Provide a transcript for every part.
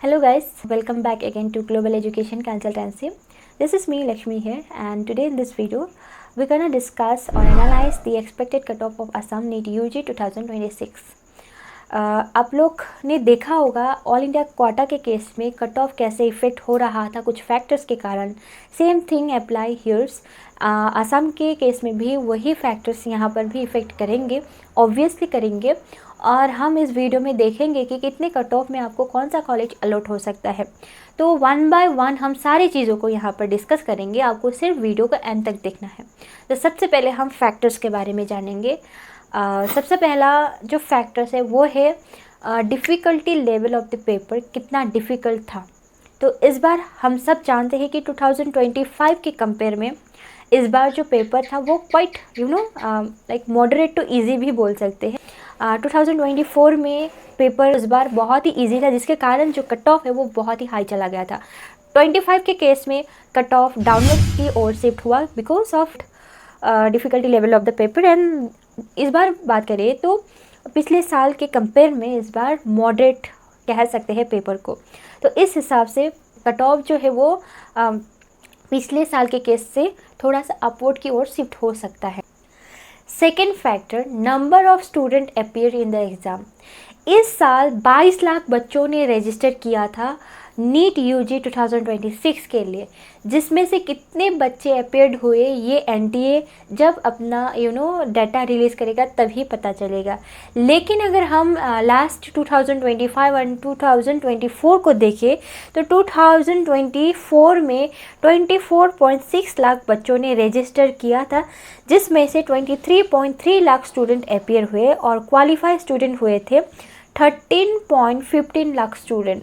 Hello guys, welcome back again to Global Education Consultancy. This is me Lakshmi here, and today in this video we're gonna discuss or analyze the expected cutoff of Assam NEET UG 2026. आप लोग ने देखा होगा all India quota के case में cut off कैसे effect हो रहा था कुछ फैक्टर्स के कारण. Same thing apply here's. Assam के केस में भी वही फैक्टर्स यहाँ पर भी इफ़ेक्ट करेंगे, ऑब्वियसली करेंगे. और हम इस वीडियो में देखेंगे कि कितने कट ऑफ में आपको कौन सा कॉलेज अलॉट हो सकता है. तो वन बाय वन हम सारी चीज़ों को यहाँ पर डिस्कस करेंगे. आपको सिर्फ वीडियो को एंड तक देखना है. तो सबसे पहले हम फैक्टर्स के बारे में जानेंगे. सबसे पहला जो फैक्टर्स है वो है difficulty level of the paper, कितना डिफ़िकल्ट था. तो इस बार हम सब जानते हैं कि 2025 के कंपेयर में इस बार जो पेपर था वो quite like moderate to easy भी बोल सकते हैं. 2024 में पेपर इस बार बहुत ही इजी था, जिसके कारण जो कट ऑफ है वो बहुत ही हाई चला गया था. 25 के केस में कट ऑफ डाउनवर्ड की ओर शिफ्ट हुआ because of difficulty level of the paper. And इस बार बात करें तो पिछले साल के कंपेयर में इस बार मॉडरेट कह सकते हैं पेपर को. तो इस हिसाब से कट ऑफ जो है वो पिछले साल के केस से थोड़ा सा अपवर्ड की ओर शिफ्ट हो सकता है. Second factor, number of student appear in the exam. इस साल 22 लाख बच्चों ने रजिस्टर किया था नीट यूजी 2026 के लिए, जिसमें से कितने बच्चे अपीयर्ड हुए ये एनटीए जब अपना डाटा रिलीज़ करेगा तभी पता चलेगा. लेकिन अगर हम लास्ट 2025 और 2024 को देखें तो 2024 में 24.6 लाख बच्चों ने रजिस्टर किया था, जिसमें से 23.3 लाख स्टूडेंट अपीयर हुए और क्वालिफाइड स्टूडेंट हुए थे 13.15 लाख स्टूडेंट.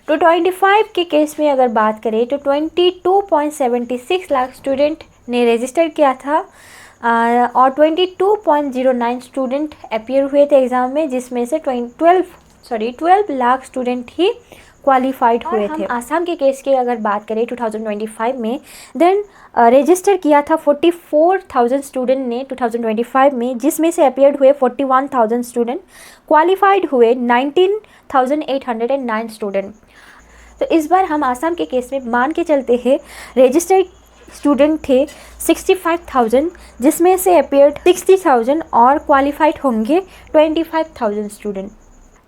तो 25 के केस में अगर बात करें तो 22.76 लाख स्टूडेंट ने रजिस्टर किया था और 22.09 स्टूडेंट अपीयर हुए थे एग्ज़ाम में, जिसमें से 12 लाख स्टूडेंट ही क्वालिफाइड हुए थे. आसाम के केस की अगर बात करें 2025 में, देन रजिस्टर किया था 44,000 स्टूडेंट ने 2025 में, जिसमें से अपीयर्ड हुए 41,000 स्टूडेंट, क्वालिफाइड हुए 19,809 स्टूडेंट. तो इस बार हम आसाम के केस में मान के चलते हैं रजिस्टर्ड स्टूडेंट थे 65,000, जिसमें से अपीयर्ड 60,000 और क्वालिफाइड होंगे 25,000 student.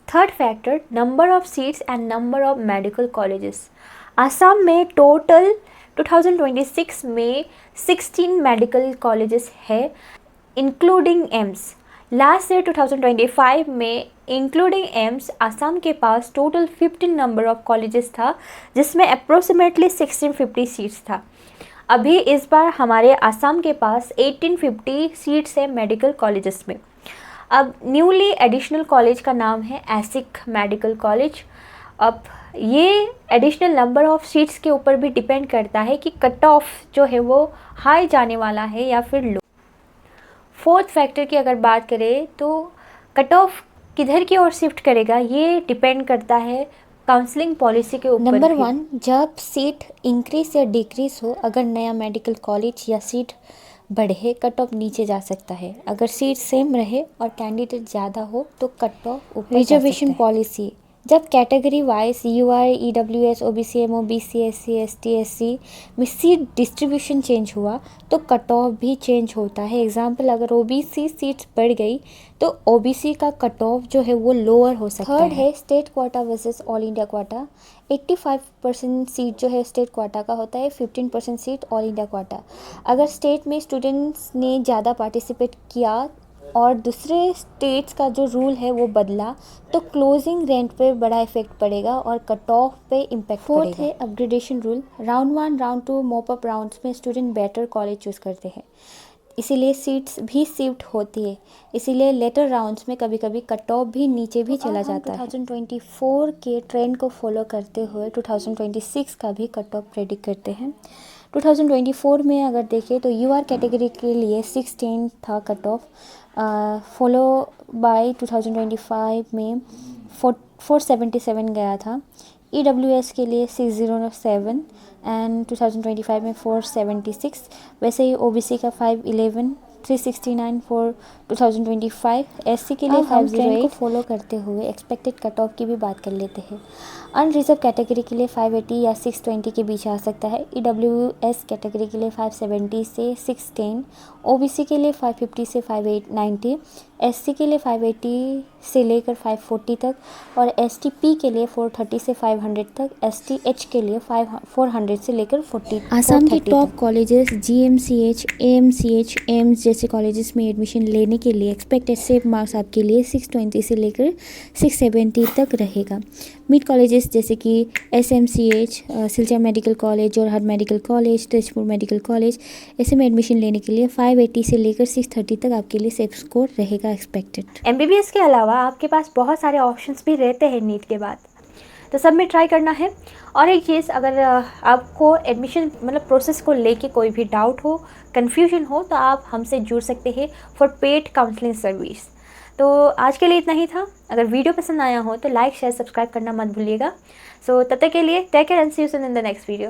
Third factor, number of seats and number of medical colleges. Assam में टोटल 2026 में 16 मेडिकल कॉलेजेस है इंक्लूडिंग एम्स. लास्ट ईयर 2025 में इंक्लूडिंग एम्स आसाम के पास टोटल 15 नंबर ऑफ कॉलेजेस था, जिसमें अप्रोक्सीमेटली 1650 सीट्स था. अभी इस बार हमारे आसाम के पास 1850 सीट्स है मेडिकल कॉलेजेस में. अब न्यूली एडिशनल कॉलेज का नाम है एसिक मेडिकल कॉलेज. अब ये एडिशनल नंबर ऑफ सीट्स के ऊपर भी डिपेंड करता है कि कट ऑफ जो है वो हाई जाने वाला है या फिर लो. फोर्थ फैक्टर की अगर बात करें तो कट ऑफ किधर की ओर शिफ्ट करेगा ये डिपेंड करता है काउंसलिंग पॉलिसी के ऊपर. नंबर 1, जब सीट इंक्रीज या डिक्रीज हो, अगर नया मेडिकल कॉलेज या सीट बढ़े कट ऑफ नीचे जा सकता है. अगर सीट सेम रहे और कैंडिडेट ज़्यादा हो तो कट ऑफ ऊपर. रिजर्वेशन पॉलिसी, जब category wise UR, EWS, OBC, MOBC, SC, ST, SC में सीट डिस्ट्रीब्यूशन चेंज हुआ तो कट ऑफ भी चेंज होता है. एग्जाम्पल, अगर ओबीसी सीट्स बढ़ गई तो ओबीसी का कट ऑफ जो है वो लोअर हो सकता है. थर्ड है state quota versus all India quota. 85% seat जो है स्टेट क्वाटा का होता है, 15% सीट ऑल इंडिया क्वाटा. अगर स्टेट में स्टूडेंट्स ने ज़्यादा पार्टिसिपेट किया और दूसरे स्टेट्स का जो रूल है वो बदला तो क्लोजिंग रेंट पे बड़ा इफेक्ट पड़ेगा और कट ऑफ पे इम्पैक्ट पड़ेगा. फोर्थ है upgradation rule. Round 1, round 2, mop up rounds में स्टूडेंट बेटर कॉलेज चूज़ करते हैं, इसीलिए सीट्स भी शिफ्ट होती है. इसीलिए लेटर राउंड्स में कभी कभी कट ऑफ भी नीचे भी चला जाता है. 2024 के ट्रेंड को फॉलो करते हुए 2026 का भी कट ऑफ प्रेडिक्ट करते हैं. 2024 में अगर देखें तो यूआर कैटेगरी के लिए 16 था कट ऑफ, फॉलो बाय 2025 में 477 गया था. ईडब्ल्यूएस के लिए 607 एंड 2025 में 476. वैसे ही ओबीसी का 511, 369 फॉर 2025. एससी के लिए 508. को फॉलो करते हुए एक्सपेक्टेड कट ऑफ की भी बात कर लेते हैं. अनरिजर्व कैटेगरी के लिए 580 या 620 के बीच आ सकता है। EWS कैटेगरी के लिए 570 से 610, OBC के लिए 550 से 590, SC के लिए 580 से लेकर 540 तक और STP के लिए 430 से 500 तक, STH के लिए 400 से लेकर 40। आसाम के top colleges GMCH, AMCH, AIIMS जैसे कॉलेजेस में एडमिशन लेने के लिए एक्सपेक्टेड सेव मार्क्स आपके लिए 620 से लेकर 670 तक रहेगा। मिड कॉलेजेस जैसे कि SMCH, Silchar medical college, Jorhat medical college, Tezpur medical college, ऐसे में एडमिशन लेने के लिए 580 से लेकर 630 तक आपके लिए सेफ स्कोर रहेगा एक्सपेक्टेड। MBBS के अलावा आपके पास बहुत सारे ऑप्शंस भी रहते हैं नीट के बाद, तो सब में ट्राई करना है। और एक चीज़, अगर आपको एडमिशन मतलब प्रोसेस को लेके कोई भी डाउट हो, कन्फ्यूजन हो, तो आप हमसे जुड़ सकते हैं फॉर पेड काउंसलिंग सर्विस। तो आज के लिए इतना ही था। अगर वीडियो पसंद आया हो तो लाइक शेयर सब्सक्राइब करना मत भूलिएगा। सो तब तक के लिए take care and see you soon in the next video.